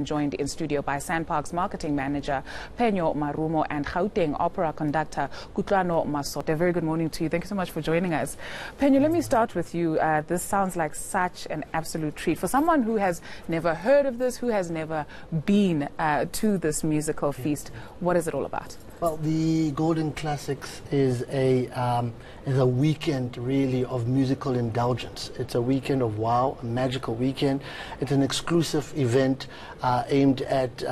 Joined in studio by SANParks marketing manager Penyo Marumo and Gauteng opera conductor Kutlwano Masote. Very good morning to you. Thank you so much for joining us. Penyo, let me start with you. This sounds like such an absolute treat. For someone who has never heard of this, who has never been to this musical feast, what is it all about? Well, the Golden Classics is a weekend really of musical indulgence. It's a weekend of wow, a magical weekend. It's an exclusive event aimed at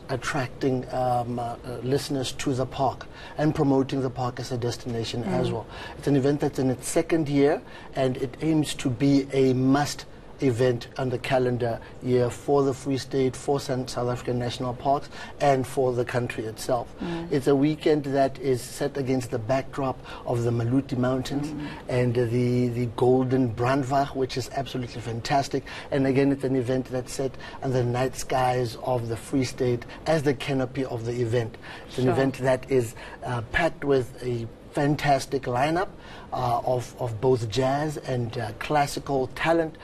attracting listeners to the park and promoting the park as a destination as well. It's an event that's in its second year, and it aims to be a must event on the calendar year for the Free State, for South African national parks, and for the country itself. It's a weekend that is set against the backdrop of the Maluti Mountains and the Golden Brandwag, which is absolutely fantastic. And again, it's an event that's set under the night skies of the Free State as the canopy of the event. It's an event that is packed with a fantastic lineup of both jazz and classical talent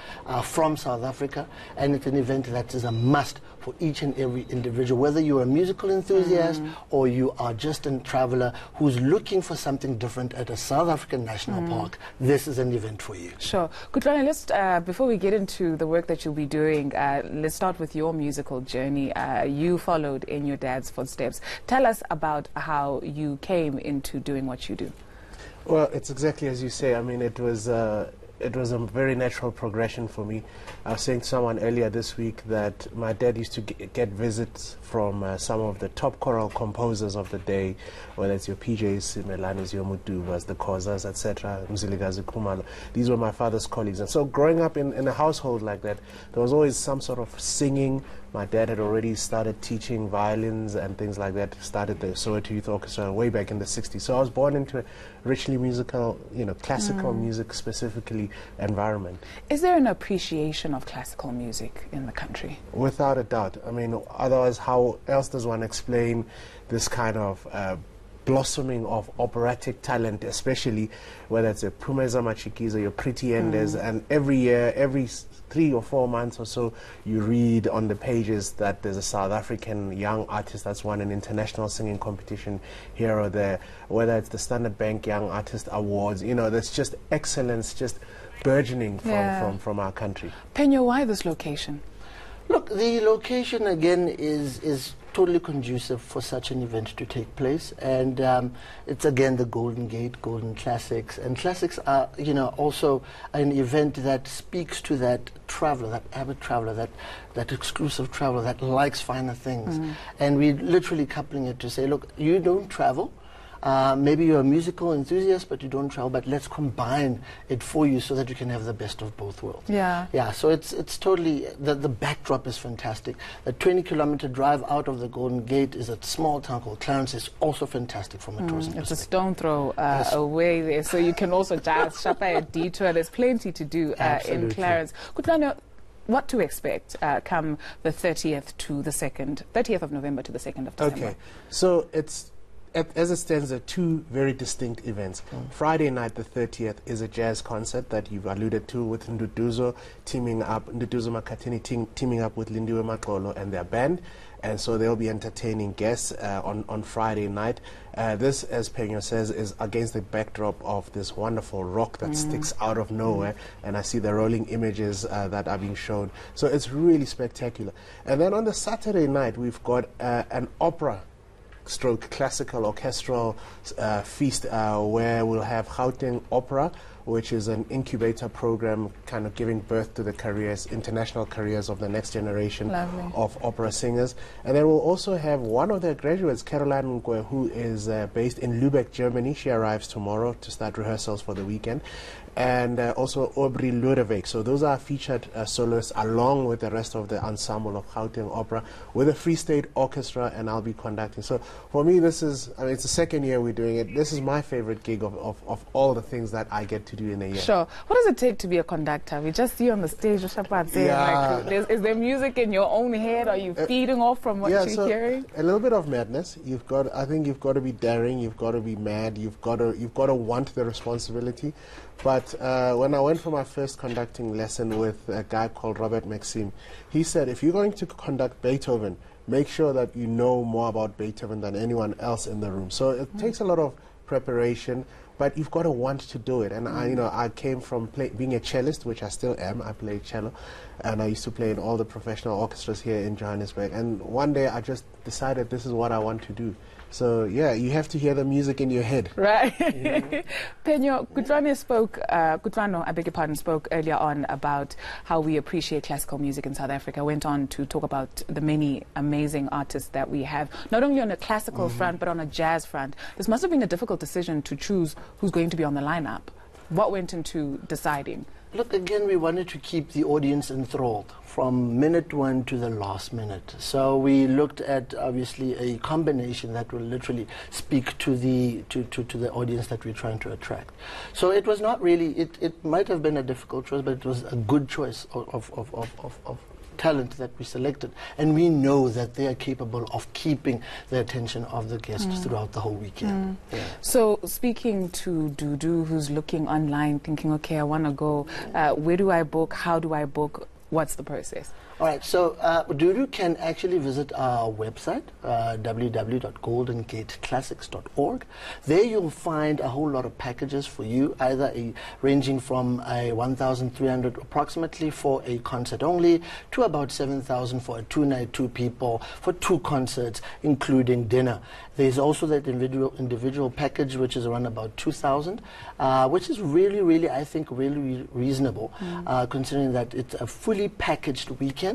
from South Africa, and it's an event that is a must for each and every individual, whether you're a musical enthusiast or you are just a traveler who's looking for something different at a South African national park. This is an event for you. Sure. Kutlwano, let's, before we get into the work that you'll be doing, let's start with your musical journey. You followed in your dad's footsteps. Tell us about how you came into doing what you do. Well, it's exactly as you say. I mean, it was a very natural progression for me. I was saying to someone earlier this week that my dad used to get visits from some of the top choral composers of the day, whether it's your PJs, Melanis, your Mutubas, the Kozas, etc., Mziligazi Kumalo. These were my father's colleagues. And so growing up in a household like that, there was always some sort of singing. My dad had already started teaching violins and things like that, started the Soweto Youth Orchestra way back in the 60s. So I was born into a richly musical, classical music specifically environment. Is there an appreciation of classical music in the country? Without a doubt. I mean, otherwise how else does one explain this kind of blossoming of operatic talent, especially whether it's a Pumeza Machikiza, your Pretty Enders, and every year, every 3 or 4 months or so, you read on the pages that there's a South African young artist that's won an international singing competition here or there, whether it's the Standard Bank Young Artist Awards. There's just excellence just burgeoning from our country. Penyo, why this location? Look, the location again is totally conducive for such an event to take place, and it's again the Golden Gate, Golden Classics, and Classics are also an event that speaks to that traveler, that avid traveler, that exclusive traveler that likes finer things, and we're literally coupling it to say, look, you don't travel. Maybe you're a musical enthusiast, but you don't travel, but let's combine it for you so that you can have the best of both worlds. Yeah, so it's totally, the backdrop is fantastic. The 20-kilometer drive out of the Golden Gate is a small town called Clarence. Is also fantastic from a tourism It's perspective. a stone throw away there, so you can also just shop a detour. There's plenty to do in Clarence. Kutlwano, what to expect come the 30th of November to the 2nd of December? Okay, so as it stands, there are two very distinct events. Friday night, the 30th, is a jazz concert that you've alluded to, with Nduduzo Makatini teaming up with Lindiwe Makolo and their band. And so they'll be entertaining guests on Friday night. This, as Penyo says, is against the backdrop of this wonderful rock that sticks out of nowhere. And I see the rolling images that are being shown. So it's really spectacular. And then on the Saturday night, we've got an opera stroke classical orchestral feast where we'll have Gauteng Opera, which is an incubator program kind of giving birth to the international careers of the next generation of opera singers. And then we'll also have one of their graduates, Caroline Nkwe, who is based in Lübeck, Germany. She arrives tomorrow to start rehearsals for the weekend. And also Aubrey Ludewig. So those are featured soloists along with the rest of the ensemble of Gauteng Opera with a Free State Orchestra, and I'll be conducting. So for me, this is, it's the second year we're doing it. This is my favorite gig of all the things that I get to do in a year. Sure. What does it take to be a conductor? We just see you on the stage, is there music in your own head? Are you feeding off from what you're hearing? A little bit of madness. I think you've got to be daring. You've got to be mad. You've got to want the responsibility. But when I went for my first conducting lesson with a guy called Robert Maxim, he said, if you're going to conduct Beethoven, make sure that you know more about Beethoven than anyone else in the room. So it takes a lot of preparation, but you've got to want to do it. And I came from being a cellist, which I still am. I play cello, and I used to play in all the professional orchestras here in Johannesburg. And one day I just decided this is what I want to do. So yeah, you have to hear the music in your head. Right. Penyo, Kutlwano, I beg your pardon, spoke earlier on about how we appreciate classical music in South Africa. Went on to talk about the many amazing artists that we have, not only on a classical front, but on a jazz front. This must have been a difficult decision to choose who's going to be on the lineup. What went into deciding? Look, again, we wanted to keep the audience enthralled from minute one to the last minute. So we looked at, obviously, a combination that will literally speak to the audience that we're trying to attract. So it was not really, it might have been a difficult choice, but it was a good choice of talent that we selected, and we know that they are capable of keeping the attention of the guests throughout the whole weekend. Yeah. So speaking to Dudu, who's looking online thinking, okay, I want to go, where do I book, how do I book, what's the process? All right, so Dudu can actually visit our website, www.goldengateclassics.org. There you'll find a whole lot of packages for you, either ranging from 1,300 approximately for a concert only to about 7,000 for a two-night, two people, for two concerts, including dinner. There's also that individual package, which is around about 2,000, which is really, I think, really reasonable, considering that it's a fully packaged weekend.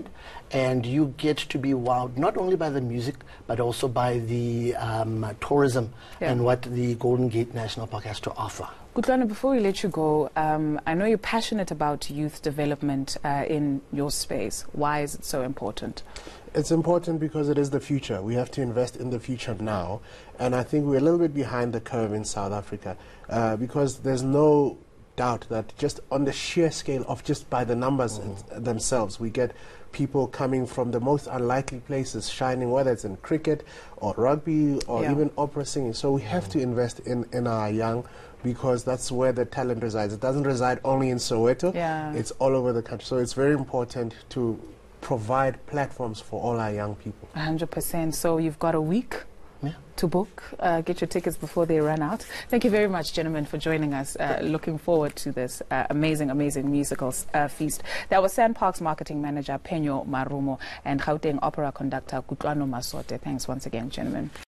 And you get to be wowed not only by the music, but also by the tourism and what the Golden Gate National Park has to offer. Kutlwano, before we let you go, I know you're passionate about youth development in your space. Why is it so important? It's important because it is the future. We have to invest in the future now. And I think we're a little bit behind the curve in South Africa because there's no doubt that just on the sheer scale of just by the numbers themselves, we get people coming from the most unlikely places shining, whether it's in cricket or rugby or even opera singing. So we have to invest in our young, because that's where the talent resides. It doesn't reside only in Soweto, it's all over the country. So it's very important to provide platforms for all our young people. 100%. So you've got a week to book, get your tickets before they run out. Thank you very much, gentlemen, for joining us. Looking forward to this amazing musical feast. That was SANParks Marketing Manager Penyo Marumo and Gauteng Opera Conductor Kutlwano Masote. Thanks once again, gentlemen.